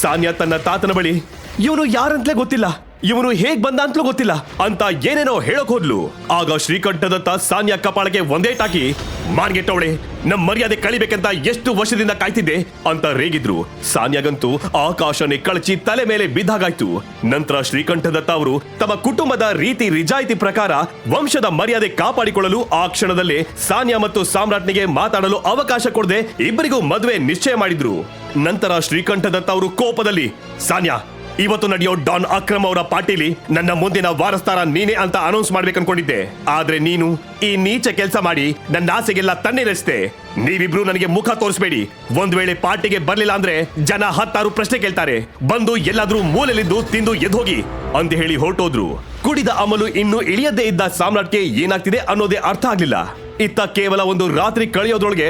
ಸಾನ್ಯಾ ತನ್ನ ತಾತನ ಬಳಿ ಇವನು ಯಾರಂತಲೇ ಗೊತ್ತಿಲ್ಲ, ಇವನು ಹೇಗ್ ಬಂದ ಅಂತಲೂ ಗೊತ್ತಿಲ್ಲ ಅಂತ ಏನೇನೋ ಹೇಳಕ್ ಹೋದ್ಲು. ಆಗ ಶ್ರೀಕಂಠದತ್ತ ಸಾನ್ಯಾ ಕಪಾಳಕ್ಕೆ ಒಂದೇಟಾಕಿ, ಮಾರ್ಗೆಟ್ಟವಳೆ, ನಮ್ ಮರ್ಯಾದೆ ಕಳಿಬೇಕಂತ ಎಷ್ಟು ವರ್ಷದಿಂದ ಕಾಯ್ತಿದ್ದೆ ಅಂತ ರೇಗಿದ್ರು. ಸಾನ್ಯಾಗಂತೂ ಆಕಾಶನೇ ಕಳಚಿ ತಲೆ ಮೇಲೆ ಬಿದ್ದಾಗಾಯ್ತು. ನಂತರ ಶ್ರೀಕಂಠದತ್ತ ಅವರು ತಮ್ಮ ಕುಟುಂಬದ ರೀತಿ ರಿಜಾಯಿತಿ ಪ್ರಕಾರ ವಂಶದ ಮರ್ಯಾದೆ ಕಾಪಾಡಿಕೊಳ್ಳಲು ಆ ಕ್ಷಣದಲ್ಲೇ ಸಾನ್ಯಾ ಮತ್ತು ಸಾಮ್ರಾಟ್ನಿಗೆ ಮಾತಾಡಲು ಅವಕಾಶ ಕೊಡದೆ ಇಬ್ಬರಿಗೂ ಮದುವೆ ನಿಶ್ಚಯ ಮಾಡಿದ್ರು. ನಂತರ ಶ್ರೀಕಂಠದತ್ತ ಅವರು ಕೋಪದಲ್ಲಿ, ಸಾನ್ಯಾ, ಇವತ್ತು ನಡೆಯೋ ಡಾನ್ ಅಕ್ರಮ್ ಅವರ ಪಾರ್ಟಿಲಿ ನನ್ನ ಮುಂದಿನ ವಾರಸ್ದಾರ ನೀನೇ ಅಂತ ಅನೌನ್ಸ್ ಮಾಡ್ಬೇಕು ಅನ್ಕೊಂಡಿದ್ದೆ. ಆದ್ರೆ ನೀನು ಈ ನೀಚ ಕೆಲಸ ಮಾಡಿ ನನ್ನ ಆಸೆಗೆಲ್ಲ ತಣ್ಣೀರಿಸ್ತೆ. ನೀವಿಬ್ರು ನನಗೆ ಮುಖ ತೋರಿಸಬೇಡಿ. ಒಂದ್ ವೇಳೆ ಪಾರ್ಟಿಗೆ ಬರ್ಲಿಲ್ಲ ಅಂದ್ರೆ ಜನ 10 ಪ್ರಶ್ನೆ ಕೇಳ್ತಾರೆ. ಬಂದು ಎಲ್ಲಾದ್ರೂ ಮೂಲೆಲಿದ್ದು ತಿಂದು ಎದ್ದೋಗಿ ಅಂತ ಹೇಳಿ ಹೊರಟೋದ್ರು. ಕುಡಿದ ಅಮಲು ಇನ್ನೂ ಇಳಿಯದೇ ಇದ್ದ ಸಾಮ್ರಾಟ್ಗೆ ಏನಾಗ್ತಿದೆ ಅನ್ನೋದೇ ಅರ್ಥ ಆಗ್ಲಿಲ್ಲ. ಇತ್ತ ಕೇವಲ ಒಂದು ರಾತ್ರಿ ಕಳೆಯೋದ್ರೊಳಗೆ